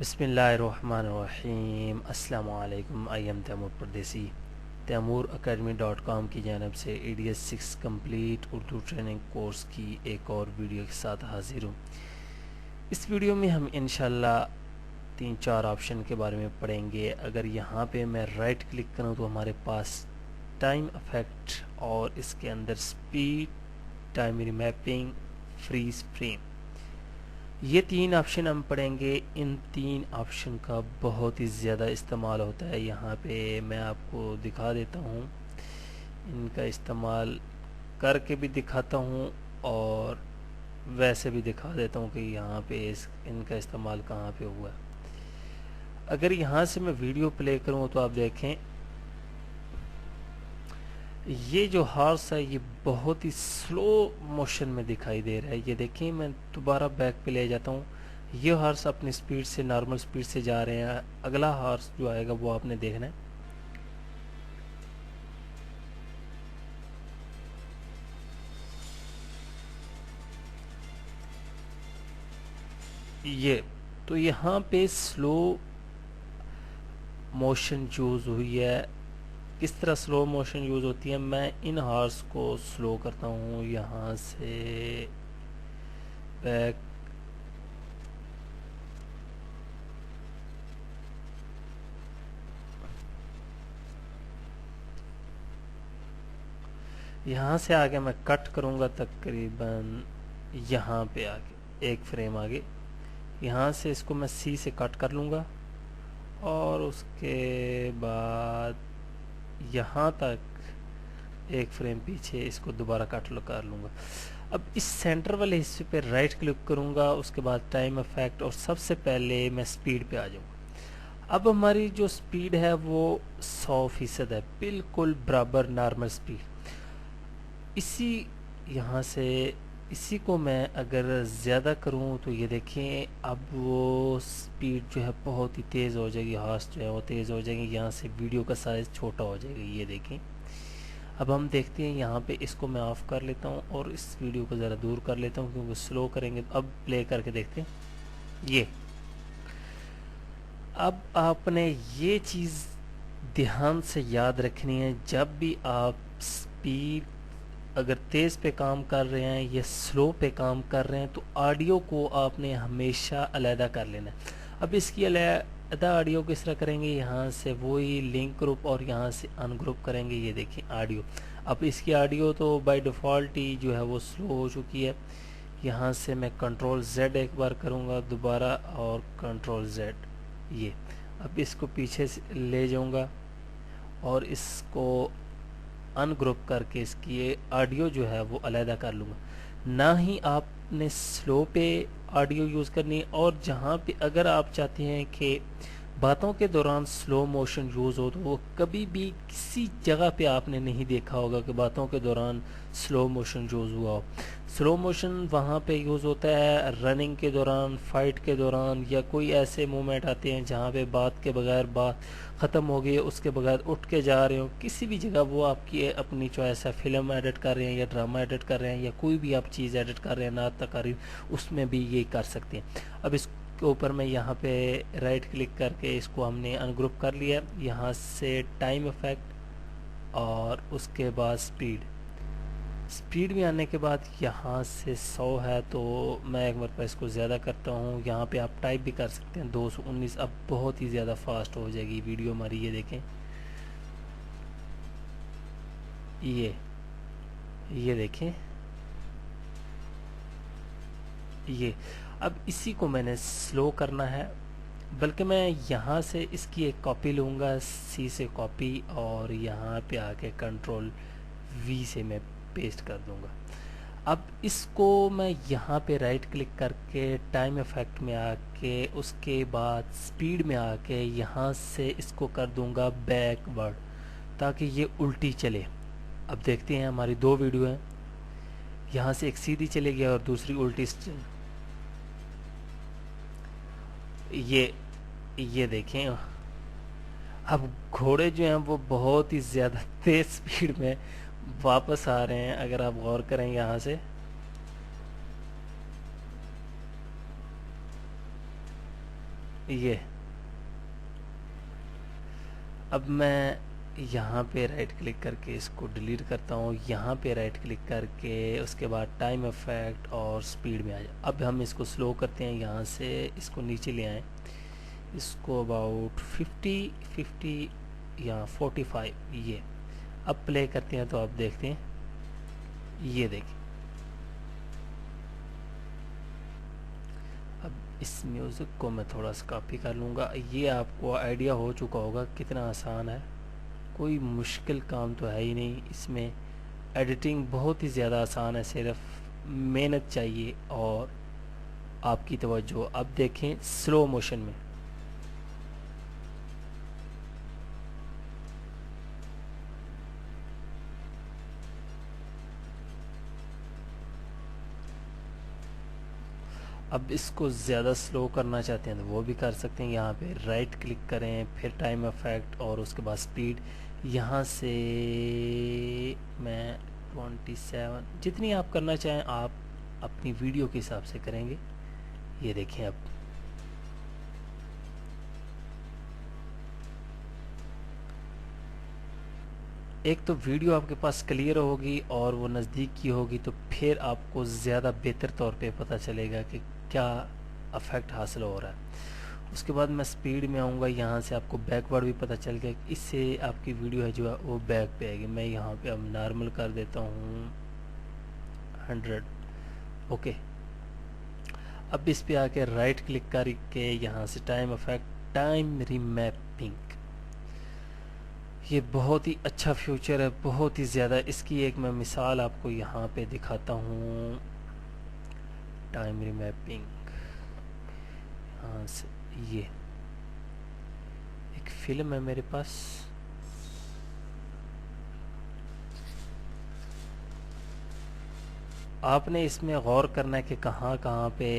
बिस्मिल्लाहिर्रहमानिर्रहीम। अस्सलामुअलैकुम। I am Taimur परदेसी। तैमूर अकेडमी.com की जानब से ADS 6 complete Urdu training course की एक और वीडियो के साथ हाजिर हूँ। इस वीडियो में हम इंशाल्लाह 3-4 ऑप्शन के बारे में पढ़ेंगे। अगर यहाँ पे मैं राइट क्लिक करूँ तो हमारे पास टाइम इफेक्ट और इसके अंदर speed, time mapping, freeze frame, ये 3 ऑप्शन हम पढ़ेंगे। इन 3 ऑप्शन का बहुत ही ज़्यादा इस्तेमाल होता है। यहाँ पे मैं आपको दिखा देता हूँ, इनका इस्तेमाल करके भी दिखाता हूँ और वैसे भी दिखा देता हूँ कि यहाँ पे इनका इस्तेमाल कहाँ पे हुआ है। अगर यहाँ से मैं वीडियो प्ले करूँ तो आप देखें, ये जो हॉर्स है ये बहुत ही स्लो मोशन में दिखाई दे रहा है। ये देखिए, मैं दोबारा बैक पे ले जाता हूँ। ये हॉर्स अपनी स्पीड से, नॉर्मल स्पीड से जा रहे हैं। अगला हॉर्स जो आएगा वो आपने देखना है। ये तो यहाँ पे स्लो मोशन यूज़ हुई है। किस तरह स्लो मोशन यूज़ होती है, मैं इन हॉर्स को स्लो करता हूँ यहाँ से बैक। यहाँ से आगे मैं कट करूँगा तकरीबन यहाँ पे आगे, एक फ्रेम आगे। यहाँ से इसको मैं सी से कट कर लूँगा और उसके बाद यहाँ तक एक फ्रेम पीछे इसको दोबारा कट कर लूँगा। अब इस सेंटर वाले हिस्से पे राइट क्लिक करूँगा, उसके बाद टाइम इफेक्ट और सबसे पहले मैं स्पीड पे आ जाऊँगा। अब हमारी जो स्पीड है वो 100% है, बिल्कुल बराबर नॉर्मल स्पीड। इसी यहाँ से इसी को मैं अगर ज़्यादा करूँ तो ये देखें, अब वो स्पीड जो है बहुत ही तेज़ हो जाएगी, हॉर्स जो है वो तेज़ हो जाएगी। यहाँ से वीडियो का साइज़ छोटा हो जाएगा, ये देखें। अब हम देखते हैं, यहाँ पे इसको मैं ऑफ़ कर लेता हूँ और इस वीडियो को ज़रा दूर कर लेता हूँ क्योंकि स्लो करेंगे। अब प्ले करके देखते हैं। ये अब आपने ये चीज़ ध्यान से याद रखनी है, जब भी आप स्पीड अगर तेज़ पे काम कर रहे हैं या स्लो पे काम कर रहे हैं तो ऑडियो को आपने हमेशा अलहदा कर लेना है। अब इसकी अलहदा ऑडियो किस तरह करेंगे, यहाँ से वही लिंक ग्रुप और यहाँ से अनग्रुप करेंगे। ये देखिए ऑडियो, अब इसकी ऑडियो तो बाय डिफ़ॉल्ट ही जो है वो स्लो हो चुकी है। यहाँ से मैं कंट्रोल Z एक बार करूँगा दोबारा और कंट्रोल Z। ये अब इसको पीछे से ले जाऊँगा और इसको अनग्रुप करके इसकी ऑडियो जो है वो अलहदा कर लूँगा। ना ही आपने स्लो पे ऑडियो यूज़ करनी है, और जहाँ पे अगर आप चाहते हैं कि बातों के दौरान स्लो मोशन यूज़ हो तो वो कभी भी किसी जगह पे आपने नहीं देखा होगा कि बातों के दौरान स्लो मोशन यूज़ हुआ हो। स्लो मोशन वहाँ पे यूज़ होता है रनिंग के दौरान, फाइट के दौरान, या कोई ऐसे मोमेंट आते हैं जहाँ पे बात के बगैर बात ख़त्म हो गई है, उसके बगैर उठ के जा रहे हो किसी भी जगह, वो आपकी अपनी चॉइस है। फिल्म एडिट कर रहे हैं या ड्रामा एडिट कर रहे हैं या कोई भी आप चीज़ एडिट कर रहे हैं, नात तकारीर, उसमें भी ये कर सकते हैं। अब इसके ऊपर मैं यहाँ पे राइट क्लिक करके इसको हमने अनग्रुप कर लिया। यहाँ से टाइम इफेक्ट और उसके बाद स्पीड में आने के बाद यहाँ से 100 है तो मैं एक मरतबा इसको ज़्यादा करता हूँ। यहाँ पे आप टाइप भी कर सकते हैं 219। अब बहुत ही ज़्यादा फास्ट हो जाएगी वीडियो हमारी। ये देखें, ये देखें, ये अब इसी को मैंने स्लो करना है, बल्कि मैं यहाँ से इसकी एक कॉपी लूँगा, सी से कॉपी, और यहाँ पे आके कंट्रोल V से मैं पेस्ट कर दूँगा। अब इसको मैं यहाँ पे राइट क्लिक करके टाइम इफेक्ट में आके उसके बाद स्पीड में आके यहाँ से इसको कर दूँगा बैकवर्ड, ताकि ये उल्टी चले। अब देखते हैं, हमारी 2 वीडियो हैं, यहाँ से एक सीधी चलेगी और दूसरी उल्टी। ये देखें, अब घोड़े जो हैं वो बहुत ही ज़्यादा तेज़ स्पीड में वापस आ रहे हैं। अगर आप गौर करें यहाँ से, ये अब मैं यहाँ पे राइट क्लिक करके इसको डिलीट करता हूँ, यहाँ पे राइट क्लिक करके उसके बाद टाइम इफेक्ट और स्पीड में आ जाए। अब हम इसको स्लो करते हैं, यहाँ से इसको नीचे ले आएँ, इसको अबाउट 50 या 45 ये। अब प्ले करते हैं तो आप देखते हैं, ये देखिए अब इस म्यूज़िक को मैं थोड़ा सा कॉपी कर लूँगा। ये आपको आइडिया हो चुका होगा कितना आसान है, कोई मुश्किल काम तो है ही नहीं इसमें। एडिटिंग बहुत ही ज़्यादा आसान है, सिर्फ मेहनत चाहिए और आपकी तवज्जो। अब देखें स्लो मोशन में, अब इसको ज़्यादा स्लो करना चाहते हैं तो वो भी कर सकते हैं। यहाँ पे राइट क्लिक करें, फिर टाइम इफेक्ट और उसके बाद स्पीड। यहाँ से मैं 27, जितनी आप करना चाहें आप अपनी वीडियो के हिसाब से करेंगे। ये देखें अब एक तो वीडियो आपके पास क्लियर होगी और वो नज़दीक की होगी, तो फिर आपको ज़्यादा बेहतर तौर पे पता चलेगा कि क्या इफेक्ट हासिल हो रहा है। उसके बाद मैं स्पीड में आऊँगा, यहाँ से आपको बैकवर्ड भी पता चल गया, इससे आपकी वीडियो है जो है वो बैक पे आएगी। मैं यहाँ पे अब नॉर्मल कर देता हूँ 100। ओके, अब इस पे आके राइट क्लिक करके यहाँ से टाइम इफेक्ट, टाइम रीमैपिंग। ये बहुत ही अच्छा फ्यूचर है, बहुत ही ज़्यादा। इसकी एक मैं मिसाल आपको यहाँ पे दिखाता हूँ। टाइम रीमैपिंग, यहाँ से ये एक फिल्म है मेरे पास, आपने इसमें गौर करना है कि कहाँ कहाँ पे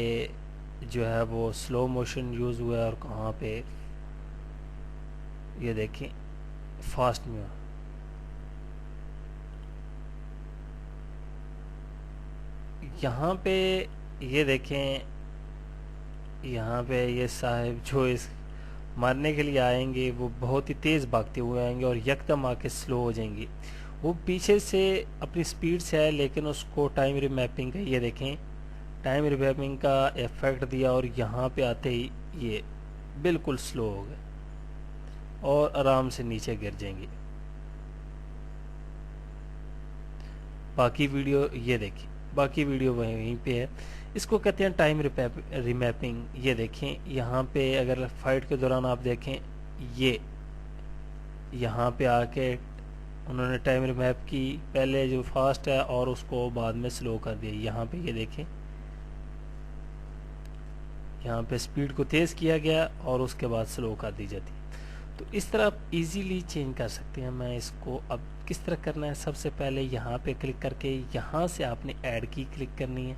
जो है वो स्लो मोशन यूज़ हुआ है और कहाँ पे ये देखें फास्ट में। यहाँ पे ये देखें, यहाँ पे ये साहब जो इस मारने के लिए आएंगे वो बहुत ही तेज़ भागते हुए आएंगे और यकदम आके स्लो हो जाएंगे। वो पीछे से अपनी स्पीड से है लेकिन उसको टाइम रीमैपिंग का, ये देखें टाइम रीमैपिंग का इफेक्ट दिया और यहाँ पे आते ही ये बिल्कुल स्लो हो गए और आराम से नीचे गिर जाएंगे। बाकी वीडियो ये देखिए, बाकी वीडियो वहीं पे है। इसको कहते हैं टाइम रीमैपिंग। ये देखें यहाँ पे अगर फाइट के दौरान आप देखें, ये यहाँ पे आके उन्होंने टाइम रिमैप की, पहले जो फास्ट है और उसको बाद में स्लो कर दिया। यहाँ पे ये देखें, यहाँ पे स्पीड को तेज़ किया गया और उसके बाद स्लो कर दी जाती। तो इस तरह आप इजीली चेंज कर सकते हैं। मैं इसको अब किस तरह करना है, सबसे पहले यहाँ पे क्लिक करके यहाँ से आपने ऐड की क्लिक करनी है।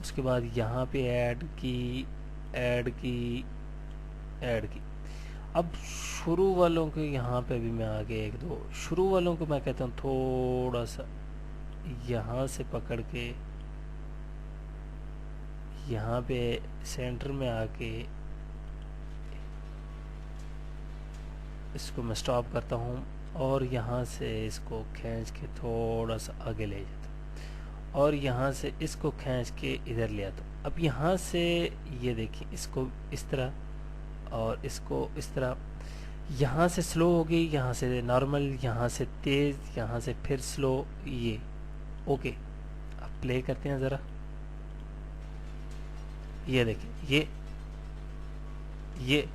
उसके बाद यहाँ पे ऐड की, ऐड की, ऐड की। अब शुरू वालों के यहाँ पे भी मैं आगे एक दो शुरू वालों को मैं कहता हूँ थोड़ा सा यहाँ से पकड़ के यहाँ पे सेंटर में आके इसको मैं स्टॉप करता हूँ और यहाँ से इसको खींच के थोड़ा सा आगे ले जाता हूँ और यहाँ से इसको खींच के इधर ले आता हूँ। अब यहाँ से ये देखिए, इसको इस तरह और इसको इस तरह, यहाँ से स्लो हो गई, यहाँ से नॉर्मल, यहाँ से तेज़, यहाँ से फिर स्लो, ये ओके। अब प्ले करते हैं ज़रा, ये देखिए ये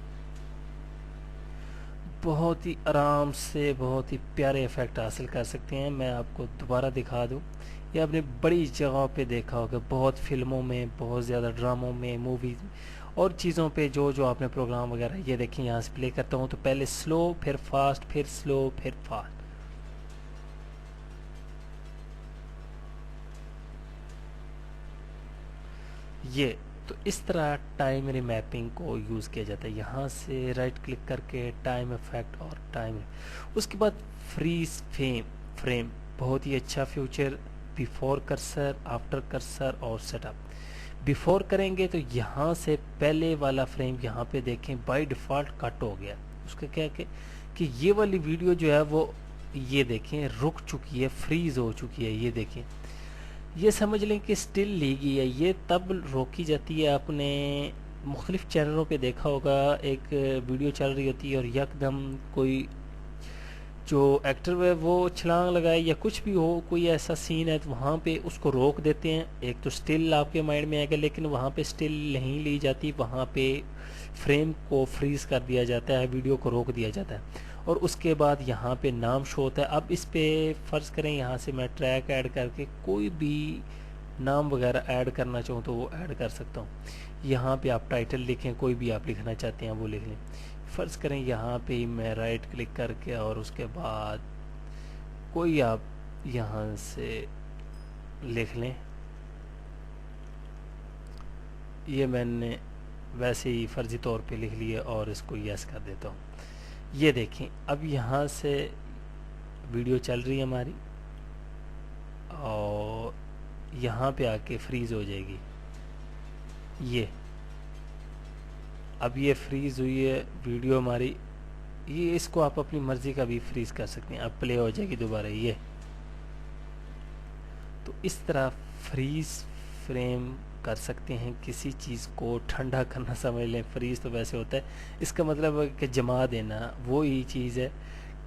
बहुत ही आराम से बहुत ही प्यारे इफ़ेक्ट हासिल कर सकते हैं। मैं आपको दोबारा दिखा दूं, ये आपने बड़ी जगहों पे देखा होगा, बहुत फिल्मों में, बहुत ज़्यादा ड्रामों में, मूवीज़ और चीज़ों पे जो जो आपने प्रोग्राम वगैरह। ये देखिए यहाँ से प्ले करता हूँ तो पहले स्लो, फिर फास्ट, फिर स्लो, फिर फास्ट। ये तो इस तरह टाइम रीमैपिंग को यूज़ किया जाता है। यहाँ से राइट क्लिक करके टाइम इफेक्ट और टाइम, उसके बाद फ्रीज फ्रेम बहुत ही अच्छा future, before cursor, after cursor और सेटअप। बिफोर करेंगे तो यहाँ से पहले वाला फ्रेम यहाँ पे देखें बाय डिफ़ॉल्ट कट हो गया। उसका क्या कि ये वाली वीडियो जो है वो ये देखें रुक चुकी है, फ्रीज़ हो चुकी है। ये देखें, ये समझ लें कि स्टिल ली गई है। ये तब रोकी जाती है, आपने मुख्तलिफ चैनलों पे देखा होगा, एक वीडियो चल रही होती है और यकदम कोई जो एक्टर है वो छलांग लगाए या कुछ भी हो, कोई ऐसा सीन है तो वहाँ पे उसको रोक देते हैं। एक तो स्टिल आपके माइंड में आएगा, लेकिन वहाँ पे स्टिल नहीं ली जाती, वहाँ पे फ्रेम को फ्रीज कर दिया जाता है, वीडियो को रोक दिया जाता है और उसके बाद यहाँ पे नाम शो होता है। अब इस पे फ़र्ज़ करें यहाँ से मैं ट्रैक ऐड करके कोई भी नाम वगैरह ऐड करना चाहूँ तो वो ऐड कर सकता हूँ। यहाँ पे आप टाइटल लिखें, कोई भी आप लिखना चाहते हैं वो लिख लें। फ़र्ज़ करें यहाँ पे ही मैं राइट क्लिक करके और उसके बाद कोई आप यहाँ से लिख लें। ये मैंने वैसे ही फ़र्ज़ी तौर पे लिख लिया और इसको यस कर देता हूँ। ये देखें, अब यहाँ से वीडियो चल रही है हमारी और यहाँ पे आके फ्रीज़ हो जाएगी। ये अब ये फ्रीज़ हुई है वीडियो हमारी। ये इसको आप अपनी मर्ज़ी का भी फ्रीज़ कर सकते हैं, अब प्ले हो जाएगी दोबारा। ये तो इस तरह फ्रीज़ फ्रेम कर सकते हैं किसी चीज़ को ठंडा करना समझ लें। फ्रीज़ तो वैसे होता है, इसका मतलब है कि जमा देना, वो ही चीज़ है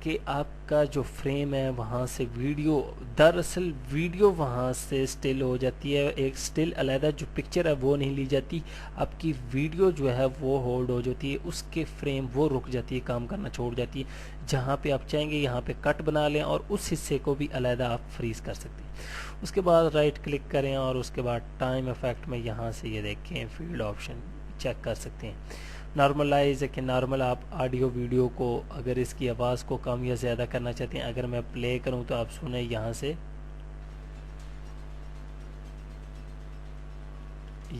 कि आपका जो फ्रेम है वहाँ से वीडियो, दरअसल वीडियो वहाँ से स्टिल हो जाती है। एक स्टिल अलहदा जो पिक्चर है वो नहीं ली जाती, आपकी वीडियो जो है वो होल्ड हो जाती है, उसके फ्रेम वो रुक जाती है, काम करना छोड़ जाती है। जहाँ पे आप चाहेंगे यहाँ पे कट बना लें और उस हिस्से को भी अलहदा आप फ्रीज़ कर सकते हैं। उसके बाद राइट क्लिक करें और उसके बाद टाइम इफ़ेक्ट में यहाँ से ये देखें फील्ड ऑप्शन चेक कर सकते हैं। नॉर्मलाइज है कि नॉर्मल आप ऑडियो वीडियो को अगर इसकी आवाज़ को कम या ज़्यादा करना चाहते हैं, अगर मैं प्ले करूं तो आप सुने यहाँ से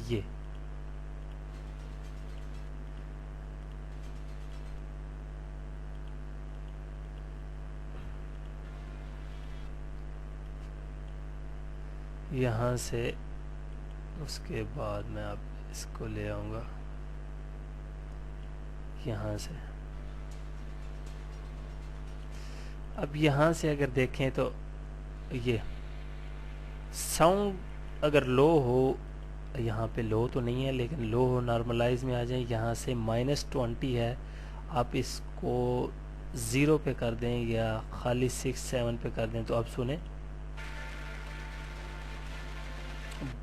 ये यहाँ से। उसके बाद मैं अब इसको ले आऊँगा यहाँ से। अब यहाँ से अगर देखें तो ये साउंड अगर लो हो, यहाँ पे लो तो नहीं है लेकिन लो हो, नॉर्मलाइज में आ जाए। यहाँ से -20 है, आप इसको 0 पे कर दें या खाली 6-7 पे कर दें तो आप सुने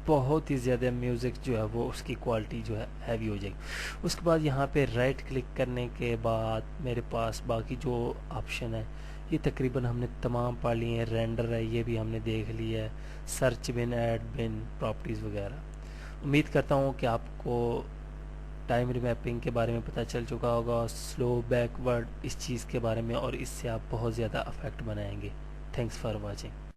बहुत ही ज़्यादा म्यूज़िक जो है वो उसकी क्वालिटी जो है हैवी हो जाएगी। उसके बाद यहाँ पे राइट क्लिक करने के बाद मेरे पास बाकी जो ऑप्शन है ये तकरीबन हमने तमाम पढ़ लिए हैं। रेंडर है, ये भी हमने देख लिया है, सर्च बिन, ऐड बिन, प्रॉपर्टीज़ वगैरह। उम्मीद करता हूँ कि आपको टाइम रिमैपिंग के बारे में पता चल चुका होगा, स्लो बैकवर्ड इस चीज़ के बारे में, और इससे आप बहुत ज़्यादा अफेक्ट बनाएंगे। Thanks for watching.